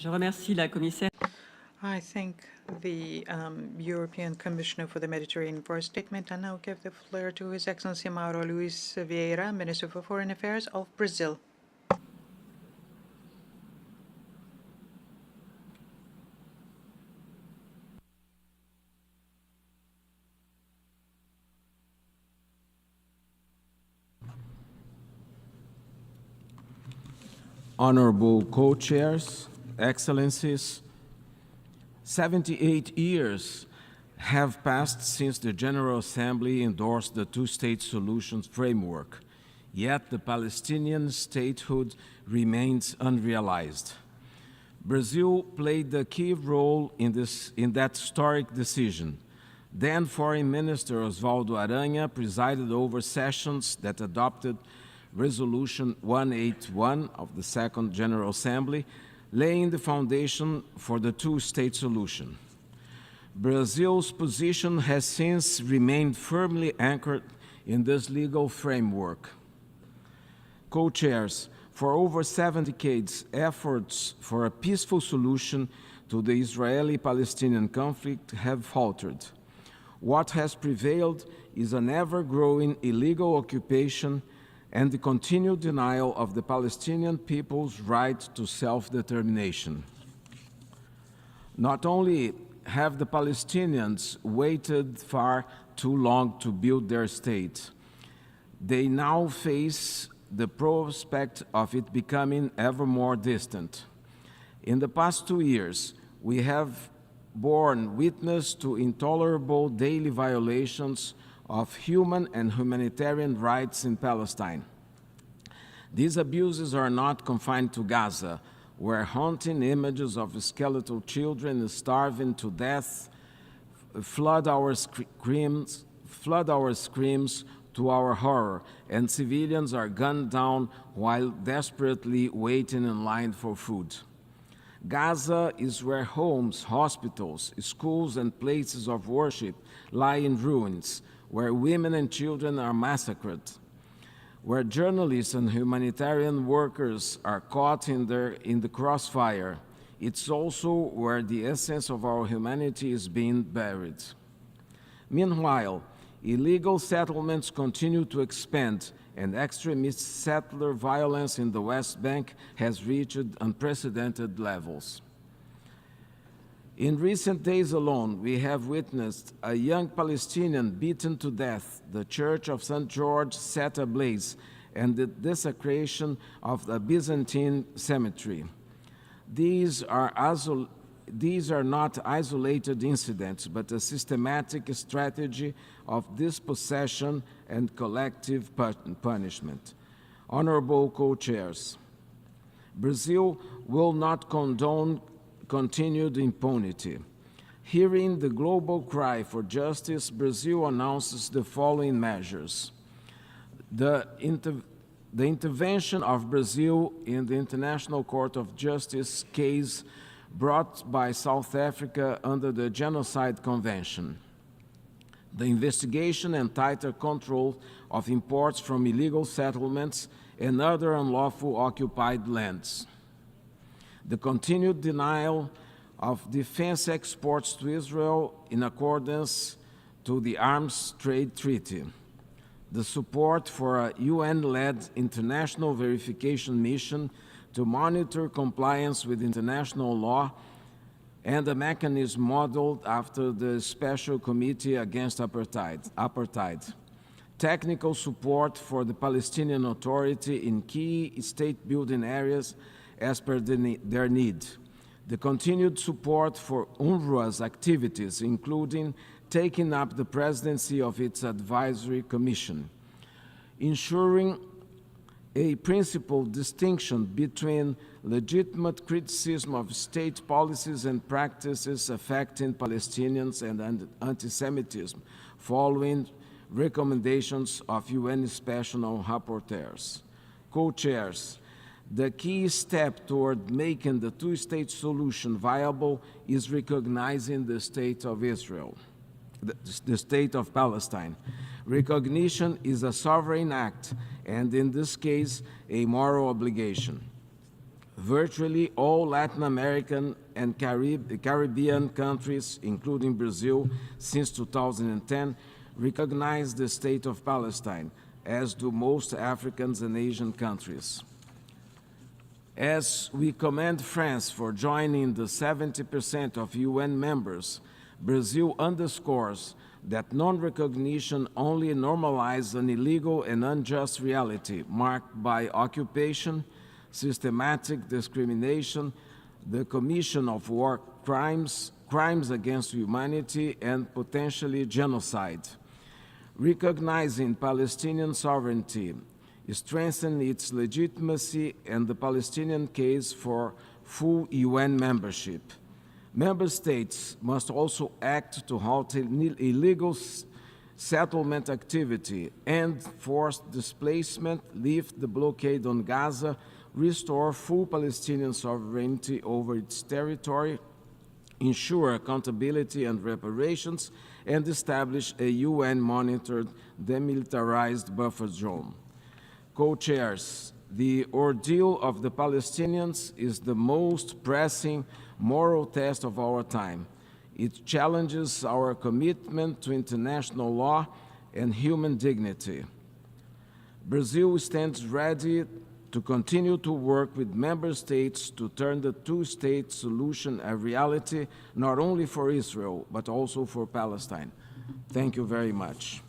Je remercie la commissaire. I thank the European Commissioner for the Mediterranean for a statement. I now give the floor to His Excellency Mauro Luis Vieira, Minister for Foreign Affairs of Brazil. Honorable co-chairs, excellencies, 78 years have passed since the General Assembly endorsed the two-state solution framework, yet the Palestinian statehood remains unrealized. Brazil played a key role in that historic decision. Then Foreign Minister Oswaldo Aranha presided over sessions that adopted Resolution 181 of the Second General Assembly, laying the foundation for the two-state solution. Brazil's position has since remained firmly anchored in this legal framework. Co-chairs, for over 7 decades, efforts for a peaceful solution to the Israeli-Palestinian conflict have faltered. What has prevailed is an ever-growing illegal occupation and the continued denial of the Palestinian people's right to self-determination. Not only have the Palestinians waited far too long to build their state, they now face the prospect of it becoming ever more distant. In the past 2 years, we have borne witness to intolerable daily violations of human and humanitarian rights in Palestine. These abuses are not confined to Gaza, where haunting images of skeletal children starving to death flood our screams to our horror, and civilians are gunned down while desperately waiting in line for food. Gaza is where homes, hospitals, schools, and places of worship lie in ruins, where women and children are massacred, where journalists and humanitarian workers are caught in the crossfire. It's also where the essence of our humanity is being buried. Meanwhile, illegal settlements continue to expand, and extremist settler violence in the West Bank has reached unprecedented levels. In recent days alone, we have witnessed a young Palestinian beaten to death, the Church of St. George set ablaze, and the desecration of the Byzantine cemetery. These are not isolated incidents, but a systematic strategy of dispossession and collective punishment. Honorable co-chairs, Brazil will not condone continued impunity. Hearing the global cry for justice, Brazil announces the following measures. The intervention of Brazil in the International Court of Justice case brought by South Africa under the Genocide Convention. The investigation and tighter control of imports from illegal settlements and other unlawful occupied lands. The continued denial of defense exports to Israel in accordance to the Arms Trade Treaty. The support for a UN-led international verification mission to monitor compliance with international law and a mechanism modeled after the Special Committee Against Apartheid. Technical support for the Palestinian Authority in key state-building areas as per their need. The continued support for UNRWA's activities, including taking up the presidency of its advisory commission. Ensuring a principled distinction between legitimate criticism of state policies and practices affecting Palestinians and anti-Semitism, following recommendations of UN Special Rapporteurs. Co-chairs, the key step toward making the two-state solution viable is recognizing the state of Israel, the state of Palestine. Recognition is a sovereign act, and in this case, a moral obligation. virtually all Latin American and Caribbean countries, including Brazil, since 2010, recognize the state of Palestine, as do most African and Asian countries. As we commend France for joining the 70% of UN members, Brazil underscores that non-recognition only normalizes an illegal and unjust reality marked by occupation, systematic discrimination, the commission of war crimes, crimes against humanity, and potentially genocide. Recognizing Palestinian sovereignty strengthens its legitimacy and the Palestinian case for full UN membership. Member states must also act to halt illegal settlement activity, end forced displacement, lift the blockade on Gaza, restore full Palestinian sovereignty over its territory, ensure accountability and reparations, and establish a UN-monitored demilitarized buffer zone. Co-chairs, the ordeal of the Palestinians is the most pressing moral test of our time. It challenges our commitment to international law and human dignity. Brazil stands ready to continue to work with member states to turn the two-state solution a reality, not only for Israel, but also for Palestine. Thank you very much.